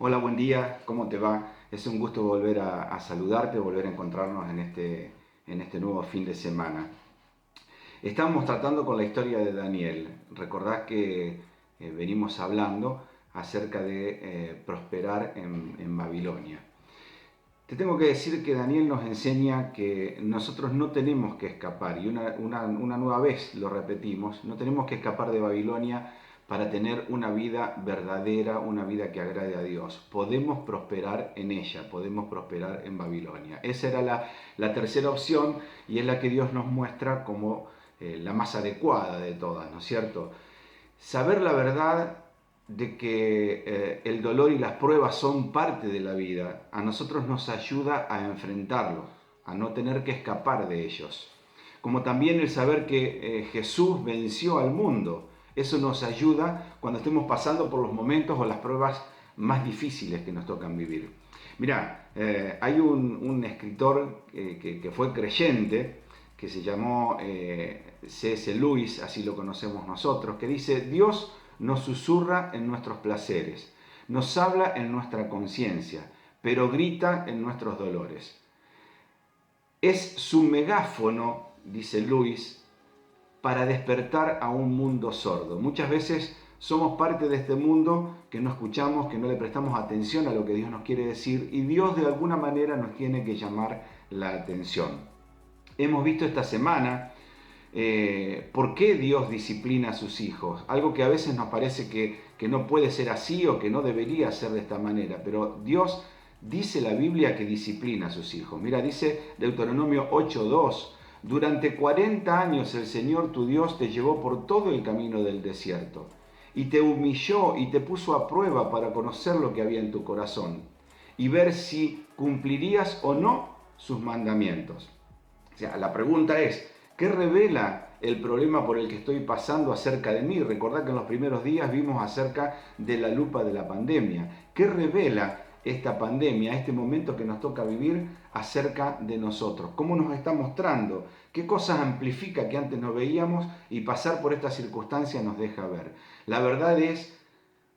Hola, buen día, ¿cómo te va? Es un gusto volver a saludarte, volver a encontrarnos en este nuevo fin de semana. Estamos tratando con la historia de Daniel. Recordad que venimos hablando acerca de prosperar en Babilonia. Te tengo que decir que Daniel nos enseña que nosotros no tenemos que escapar, y una nueva vez lo repetimos, no tenemos que escapar de Babilonia para tener una vida verdadera, una vida que agrade a Dios. Podemos prosperar en ella, podemos prosperar en Babilonia. Esa era la tercera opción y es la que Dios nos muestra como la más adecuada de todas, ¿no es cierto? Saber la verdad de que el dolor y las pruebas son parte de la vida, a nosotros nos ayuda a enfrentarlos, a no tener que escapar de ellos. Como también el saber que Jesús venció al mundo, eso nos ayuda cuando estemos pasando por los momentos o las pruebas más difíciles que nos tocan vivir. Mira, hay un escritor que fue creyente, que se llamó C.S. Lewis, así lo conocemos nosotros, que dice: Dios nos susurra en nuestros placeres, nos habla en nuestra conciencia, pero grita en nuestros dolores. Es su megáfono, dice Lewis, para despertar a un mundo sordo. Muchas veces somos parte de este mundo que no escuchamos, que no le prestamos atención a lo que Dios nos quiere decir, y Dios de alguna manera nos tiene que llamar la atención. Hemos visto esta semana por qué Dios disciplina a sus hijos, algo que a veces nos parece que no puede ser así o que no debería ser de esta manera, pero Dios dice la Biblia que disciplina a sus hijos. Mira, dice Deuteronomio 8:2: durante 40 años el Señor tu Dios te llevó por todo el camino del desierto y te humilló y te puso a prueba para conocer lo que había en tu corazón y ver si cumplirías o no sus mandamientos. O sea, la pregunta es: ¿qué revela el problema por el que estoy pasando acerca de mí? Recordad que en los primeros días vimos acerca de la lupa de la pandemia. ¿Qué revela esta pandemia, este momento que nos toca vivir acerca de nosotros? ¿Cómo nos está mostrando? ¿Qué cosas amplifica que antes no veíamos y pasar por esta circunstancia nos deja ver? La verdad es,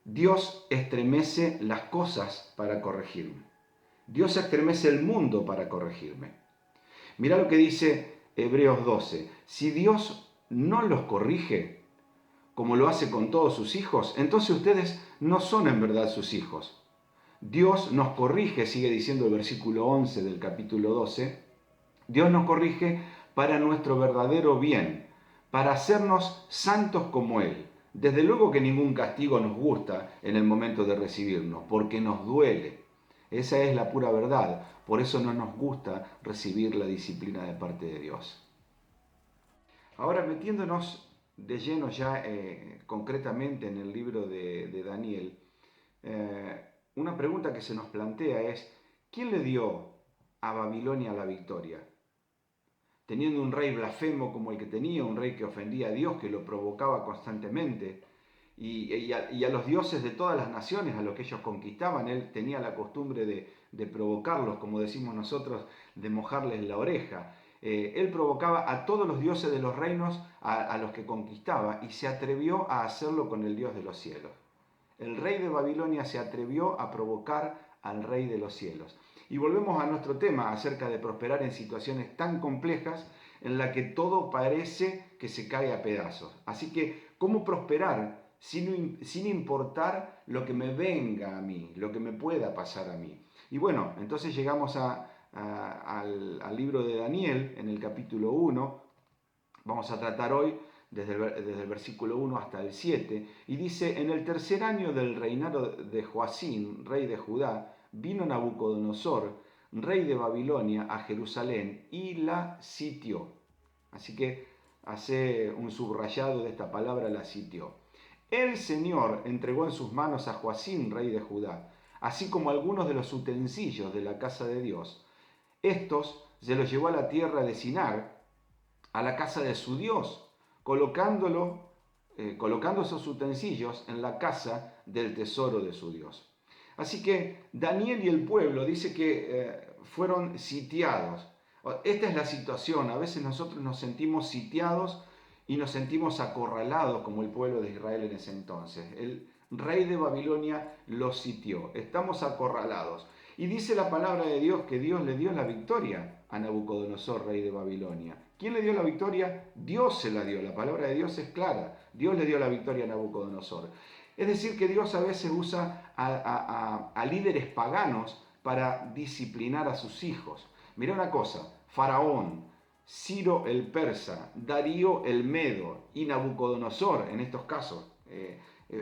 Dios estremece las cosas para corregirme. Dios estremece el mundo para corregirme. Mirá lo que dice Hebreos 12. Si Dios no los corrige, como lo hace con todos sus hijos, entonces ustedes no son en verdad sus hijos. Dios nos corrige, sigue diciendo el versículo 11 del capítulo 12, Dios nos corrige para nuestro verdadero bien, para hacernos santos como Él. Desde luego que ningún castigo nos gusta en el momento de recibirnos, porque nos duele. Esa es la pura verdad. Por eso no nos gusta recibir la disciplina de parte de Dios. Ahora, metiéndonos de lleno ya concretamente en el libro de Daniel, una pregunta que se nos plantea es: ¿quién le dio a Babilonia la victoria? Teniendo un rey blasfemo como el que tenía, un rey que ofendía a Dios, que lo provocaba constantemente, y a los dioses de todas las naciones a los que ellos conquistaban, él tenía la costumbre de provocarlos, como decimos nosotros, de mojarles la oreja. Él provocaba a todos los dioses de los reinos a los que conquistaba y se atrevió a hacerlo con el Dios de los cielos. El rey de Babilonia se atrevió a provocar al rey de los cielos. Y volvemos a nuestro tema acerca de prosperar en situaciones tan complejas en la que todo parece que se cae a pedazos. Así que, ¿cómo prosperar sin importar lo que me venga a mí, lo que me pueda pasar a mí? Y bueno, entonces llegamos al libro de Daniel en el capítulo 1. Vamos a tratar hoy desde el versículo 1 hasta el 7, y dice: en el tercer año del reinado de Joacín, rey de Judá, vino Nabucodonosor, rey de Babilonia, a Jerusalén y la sitió. Así que hace un subrayado de esta palabra, la sitió. El Señor entregó en sus manos a Joacín, rey de Judá, así como algunos de los utensilios de la casa de Dios. Estos se los llevó a la tierra de Sinar, a la casa de su Dios, colocando esos utensilios en la casa del tesoro de su Dios. Así que Daniel y el pueblo dice que fueron sitiados. Esta es la situación. A veces nosotros nos sentimos sitiados y nos sentimos acorralados como el pueblo de Israel en ese entonces. rey de Babilonia, los sitió. Estamos acorralados. Y dice la palabra de Dios que Dios le dio la victoria a Nabucodonosor, rey de Babilonia. ¿Quién le dio la victoria? Dios se la dio. La palabra de Dios es clara. Dios le dio la victoria a Nabucodonosor. Es decir, que Dios a veces usa a líderes paganos para disciplinar a sus hijos. Mirá una cosa, Faraón, Ciro el persa, Darío el medo y Nabucodonosor, en estos casos,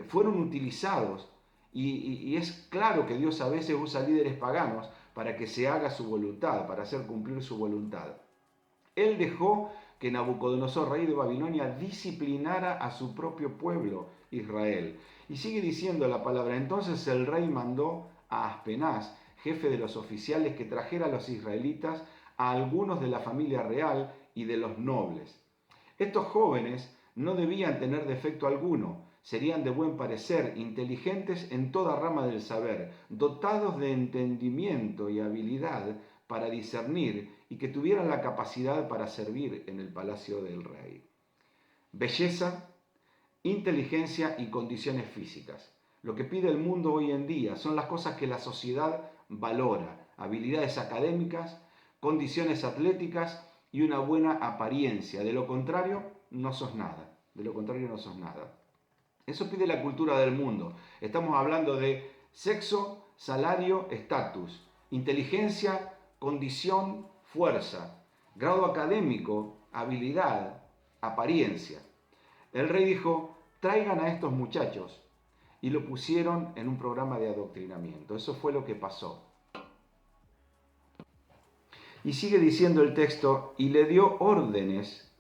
fueron utilizados. Y es claro que Dios a veces usa líderes paganos para que se haga su voluntad, para hacer cumplir su voluntad. Él dejó que Nabucodonosor, rey de Babilonia, disciplinara a su propio pueblo, Israel. Y sigue diciendo la palabra, entonces el rey mandó a Aspenaz, jefe de los oficiales, que trajera a los israelitas a algunos de la familia real y de los nobles. Estos jóvenes no debían tener defecto alguno, serían de buen parecer, inteligentes en toda rama del saber, dotados de entendimiento y habilidad para discernir y que tuvieran la capacidad para servir en el palacio del rey. Belleza, inteligencia y condiciones físicas. Lo que pide el mundo hoy en día son las cosas que la sociedad valora, habilidades académicas, condiciones atléticas y una buena apariencia. De lo contrario, no sos nada. De lo contrario, no sos nada. Eso pide la cultura del mundo. Estamos hablando de sexo, salario, estatus, inteligencia, condición, fuerza, grado académico, habilidad, apariencia. El rey dijo, traigan a estos muchachos, y lo pusieron en un programa de adoctrinamiento. Eso fue lo que pasó. Y sigue diciendo el texto, y le dio órdenes,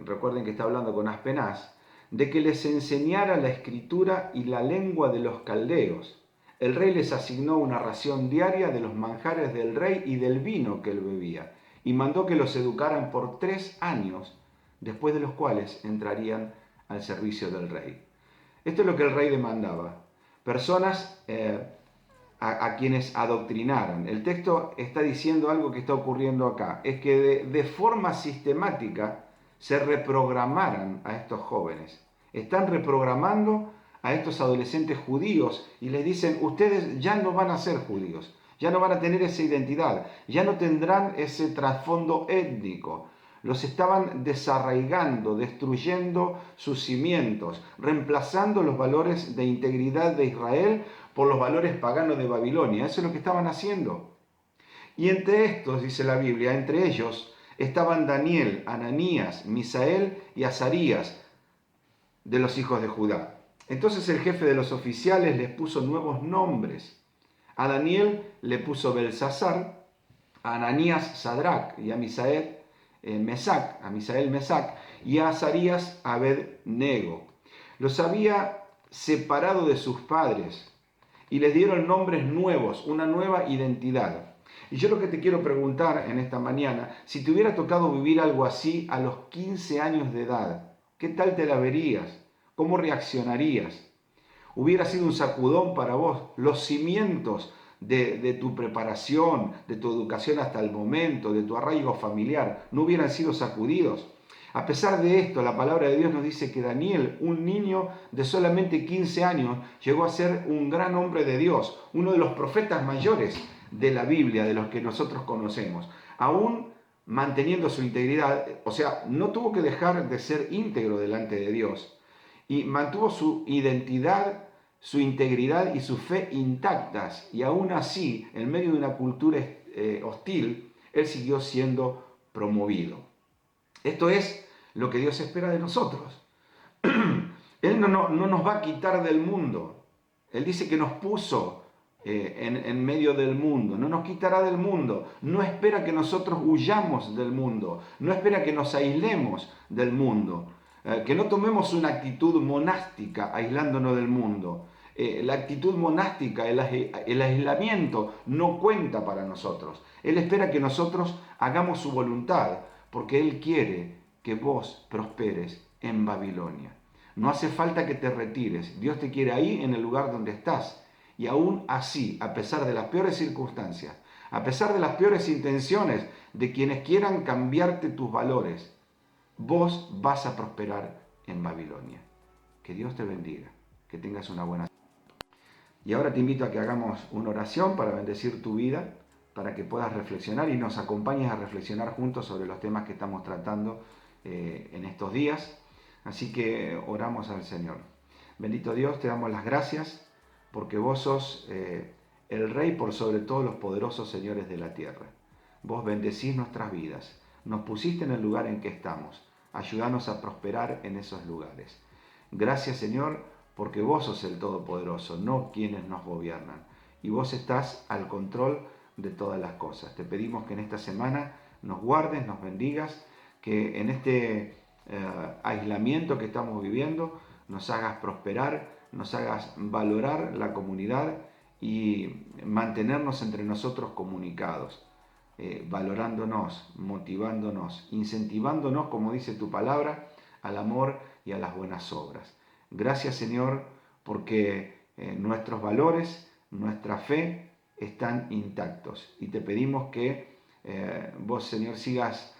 recuerden que está hablando con Aspenaz, de que les enseñara la escritura y la lengua de los caldeos. El rey les asignó una ración diaria de los manjares del rey y del vino que él bebía, y mandó que los educaran por 3 años, después de los cuales entrarían al servicio del rey. Esto es lo que el rey demandaba. Personas a quienes adoctrinaran. El texto está diciendo algo que está ocurriendo acá. Es que de forma sistemática se reprogramaran a estos jóvenes. Están reprogramando a estos adolescentes judíos y les dicen, ustedes ya no van a ser judíos, ya no van a tener esa identidad, ya no tendrán ese trasfondo étnico. Los estaban desarraigando, destruyendo sus cimientos, reemplazando los valores de integridad de Israel por los valores paganos de Babilonia. Eso es lo que estaban haciendo. Y entre estos, dice la Biblia, entre ellos estaban Daniel, Ananías, Misael y Azarías, de los hijos de Judá. Entonces el jefe de los oficiales les puso nuevos nombres. A Daniel le puso Belsasar, a Ananías Sadrac y a Misael Mesac y a Azarías Abed-Nego. Los había separado de sus padres y les dieron nombres nuevos, una nueva identidad. Y yo lo que te quiero preguntar en esta mañana, si te hubiera tocado vivir algo así a los 15 años de edad, ¿qué tal te la verías? ¿Cómo reaccionarías? Hubiera sido un sacudón para vos. Los cimientos de tu preparación, de tu educación hasta el momento, de tu arraigo familiar, no hubieran sido sacudidos. A pesar de esto, la palabra de Dios nos dice que Daniel, un niño de solamente 15 años, llegó a ser un gran hombre de Dios, uno de los profetas mayores de la Biblia, de los que nosotros conocemos. Aún manteniendo su integridad, o sea, no tuvo que dejar de ser íntegro delante de Dios y mantuvo su identidad, su integridad y su fe intactas, y aún así, en medio de una cultura hostil, él siguió siendo promovido. Esto es lo que Dios espera de nosotros. Él no nos va a quitar del mundo. Él dice que nos puso en medio del mundo, no nos quitará del mundo, no espera que nosotros huyamos del mundo, no espera que nos aislemos del mundo. Que no tomemos una actitud monástica aislándonos del mundo. La actitud monástica, el aislamiento no cuenta para nosotros. Él espera que nosotros hagamos su voluntad, porque Él quiere que vos prosperes en Babilonia. No hace falta que te retires. Dios te quiere ahí en el lugar donde estás. Y aún así, a pesar de las peores circunstancias, a pesar de las peores intenciones de quienes quieran cambiarte tus valores, vos vas a prosperar en Babilonia. Que Dios te bendiga, que tengas una buena Y ahora te invito a que hagamos una oración para bendecir tu vida, para que puedas reflexionar y nos acompañes a reflexionar juntos sobre los temas que estamos tratando en estos días. Así que oramos al Señor. Bendito Dios, te damos las gracias porque vos sos el Rey por sobre todos los poderosos señores de la tierra. Vos bendecís nuestras vidas, nos pusiste en el lugar en que estamos. Ayúdanos a prosperar en esos lugares. Gracias, Señor, porque vos sos el Todopoderoso, no quienes nos gobiernan. Y vos estás al control de todas las cosas. Te pedimos que en esta semana nos guardes, nos bendigas, que en este aislamiento que estamos viviendo nos hagas prosperar, nos hagas valorar la comunidad y mantenernos entre nosotros comunicados, valorándonos, motivándonos, incentivándonos, como dice tu palabra, al amor y a las buenas obras. Gracias, Señor, porque nuestros valores, nuestra fe están intactos y te pedimos que vos, Señor, sigas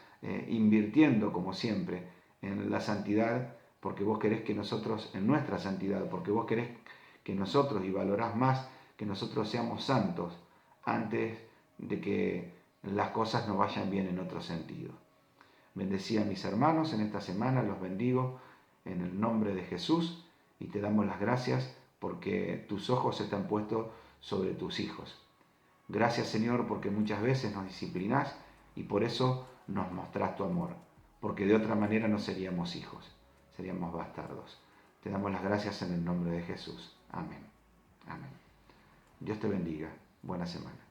invirtiendo, como siempre, en la santidad, porque vos querés que nosotros, en nuestra santidad, porque vos querés que nosotros, y valorás más, que nosotros seamos santos antes de que las cosas no vayan bien en otro sentido. Bendecí a mis hermanos en esta semana, los bendigo en el nombre de Jesús y te damos las gracias porque tus ojos están puestos sobre tus hijos. Gracias, Señor, porque muchas veces nos disciplinás y por eso nos mostrás tu amor, porque de otra manera no seríamos hijos, seríamos bastardos. Te damos las gracias en el nombre de Jesús. Amén. Amén. Dios te bendiga. Buena semana.